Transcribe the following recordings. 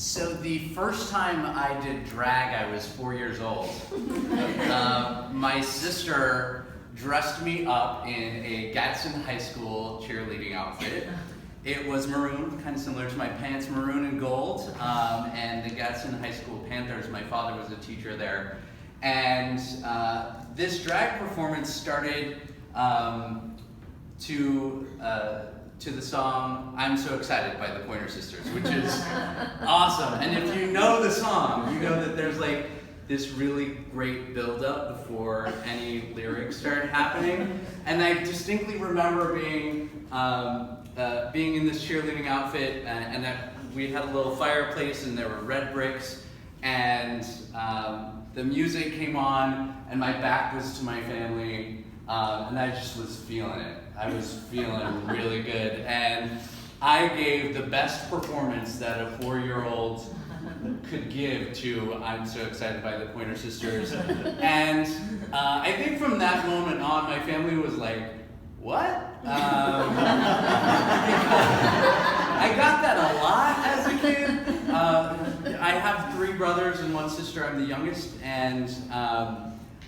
So the first time I did drag, I was 4 years old. My sister dressed me up in a Gadsden High School cheerleading outfit. It was maroon, kind of similar to my pants, maroon and gold. And the Gadsden High School Panthers, my father was a teacher there. And this drag performance started to the song "I'm So Excited" by the Pointer Sisters, which is awesome. And if you know the song, you know that there's like this really great build-up before any lyrics start happening. And I distinctly remember being in this cheerleading outfit, and that we had a little fireplace, and there were red bricks, and the music came on, and my back was to my family, and I just was feeling it. I was feeling really good, and I gave the best performance that a 4-year-old could give to "I'm So Excited" by the Pointer Sisters. And I think from that moment on, my family was like, "What?" I got that a lot as a kid. I have 3 brothers and 1 sister. I'm the youngest, and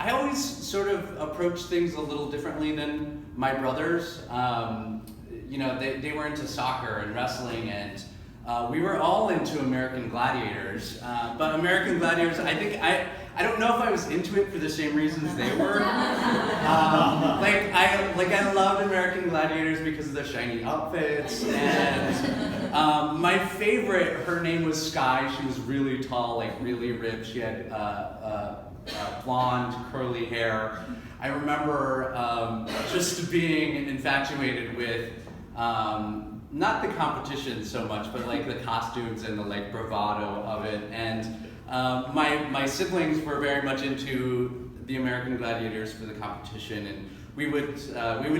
I always sort of approach things a little differently than my brothers. They were into soccer and wrestling, and we were all into American Gladiators. But American Gladiators, I don't know if I was into it for the same reasons they were. I loved American Gladiators because of the shiny outfits, and my favorite, her name was Sky. She was really tall, like really ripped. She had blonde, curly hair. I remember just being infatuated with not the competition so much, but like the costumes and the like bravado of it. And my siblings were very much into the American Gladiators for the competition, and we would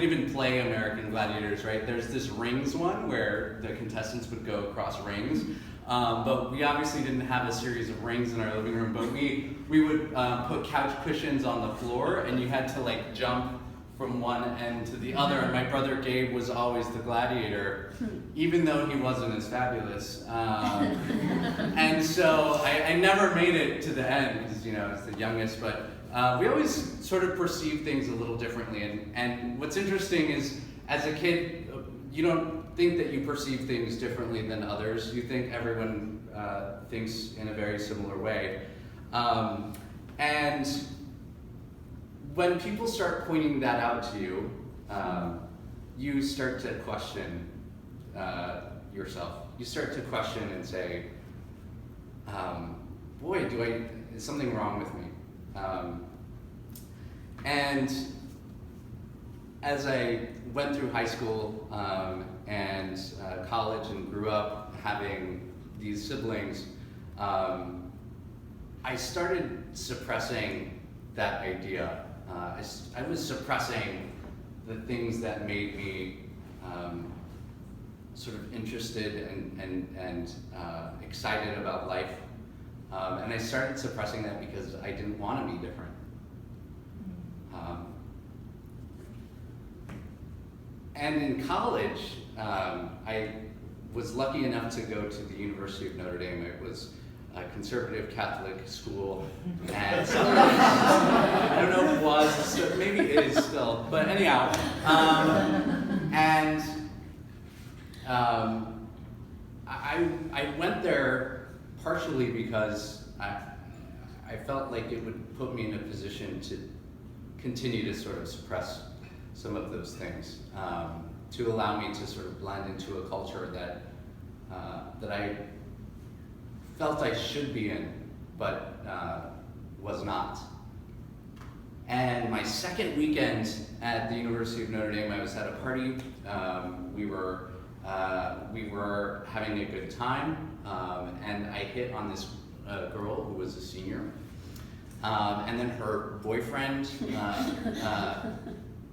even play American Gladiators, right? There's this rings one where the contestants would go across rings. But we obviously didn't have a series of rings in our living room, but we would put couch cushions on the floor, and you had to like jump from one end to the other, and my brother Gabe was always the gladiator, even though he wasn't as fabulous. And so I never made it to the end, because I was the youngest, but we always sort of perceive things a little differently. And what's interesting is, as a kid, you don't think that you perceive things differently than others. You think everyone thinks in a very similar way. And when people start pointing that out to you, you start to question yourself. You start to question and say, boy, is something wrong with me? And as I went through high school and college and grew up having these siblings, I started suppressing that idea. I was suppressing the things that made me sort of interested and excited about life. And I started suppressing that because I didn't want to be different. And in college, I was lucky enough to go to the University of Notre Dame. It was a conservative Catholic school, and I don't know if it was, maybe it is still, but anyhow. I went there partially because I felt like it would put me in a position to continue to sort of suppress some of those things, to allow me to sort of blend into a culture that I felt I should be in, but was not. And my second weekend at the University of Notre Dame, I was at a party. We were having a good time, and I hit on this girl who was a senior. And then her boyfriend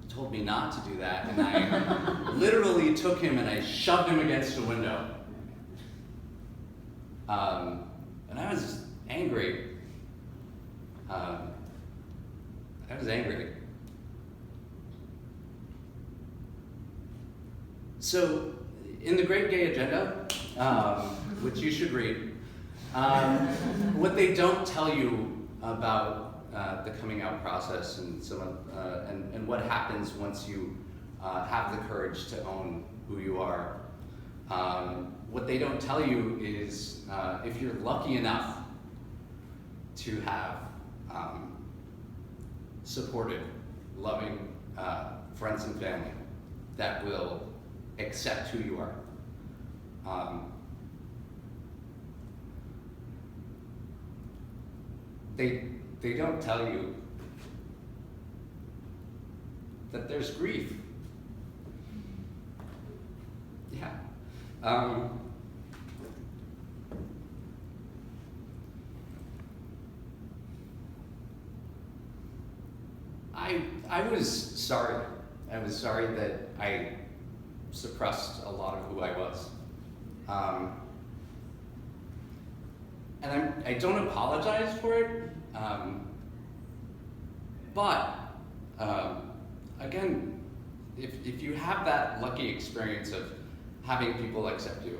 told me not to do that, and I literally took him and I shoved him against a window. And I was angry. So, in the Great Gay Agenda, which you should read, What they don't tell you about the coming out process and and what happens once you have the courage to own who you are. What they don't tell you is if you're lucky enough to have supportive, loving friends and family that will accept who you are. They don't tell you that there's grief. Yeah. I was sorry. I was sorry that I suppressed a lot of who I was. And I don't apologize for it, but again, if you have that lucky experience of having people accept you,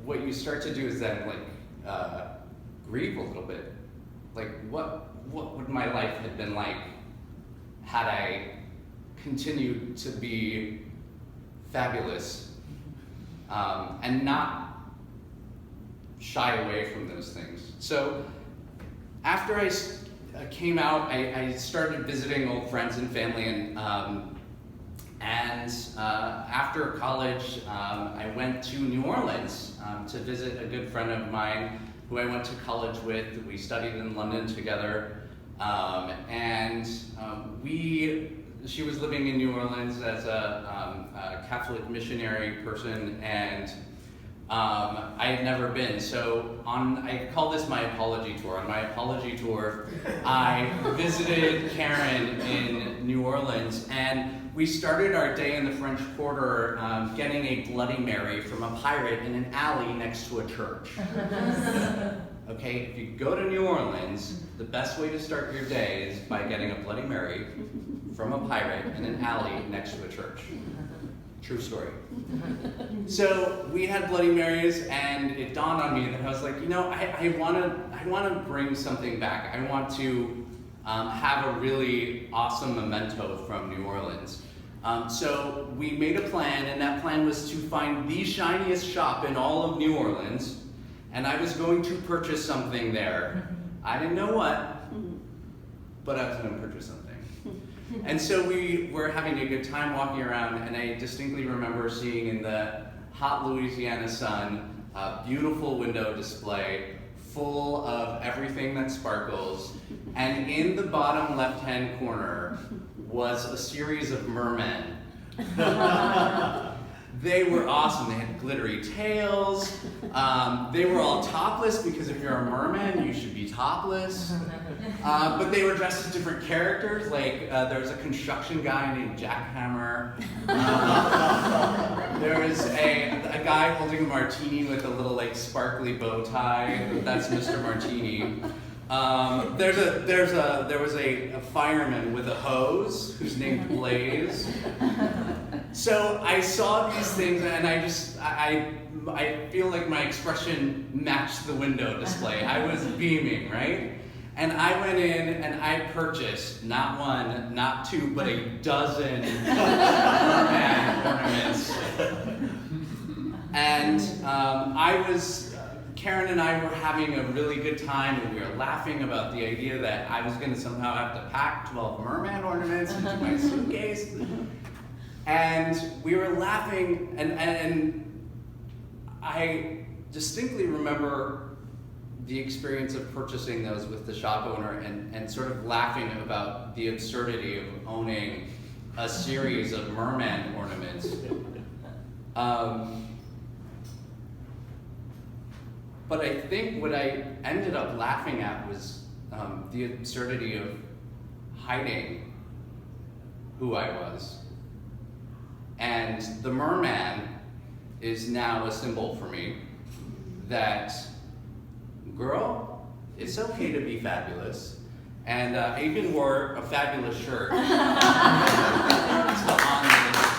what you start to do is then grieve a little bit. Like what would my life have been like had I continued to be fabulous and not shy away from those things. So after I came out, I started visiting old friends and family, and after college, I went to New Orleans to visit a good friend of mine who I went to college with. We studied in London together, she was living in New Orleans as a Catholic missionary person, and I had never been. So I call this my apology tour. On my apology tour, I visited Karen in New Orleans, and we started our day in the French Quarter getting a Bloody Mary from a pirate in an alley next to a church. Okay, if you go to New Orleans, the best way to start your day is by getting a Bloody Mary from a pirate in an alley next to a church. True story. So we had Bloody Marys, and it dawned on me that I was like, I want to bring something back. I want to have a really awesome memento from New Orleans. So we made a plan, and that plan was to find the shiniest shop in all of New Orleans, and I was going to purchase something there. I didn't know what, but I was going to purchase something. And so we were having a good time walking around, and I distinctly remember seeing in the hot Louisiana sun a beautiful window display full of everything that sparkles, and in the bottom left-hand corner was a series of mermen. They were awesome. They had glittery tails. They were all topless, because if you're a merman, you should be topless. But they were dressed as different characters. Like there was a construction guy named Jackhammer. There was a guy holding a martini with a little sparkly bow tie. That's Mr. Martini. There was a fireman with a hose who's named Blaze. So I saw these things, and I feel like my expression matched the window display. I was beaming, right? And I went in and I purchased not one, not two, but a dozen merman ornaments. And Karen and I were having a really good time, and we were laughing about the idea that I was going to somehow have to pack 12 merman ornaments into my suitcase. And we were laughing, and I distinctly remember the experience of purchasing those with the shop owner and sort of laughing about the absurdity of owning a series of merman ornaments. But I think what I ended up laughing at was the absurdity of hiding who I was. And the merman is now a symbol for me that, girl, it's okay to be fabulous. And I even wore a fabulous shirt to honor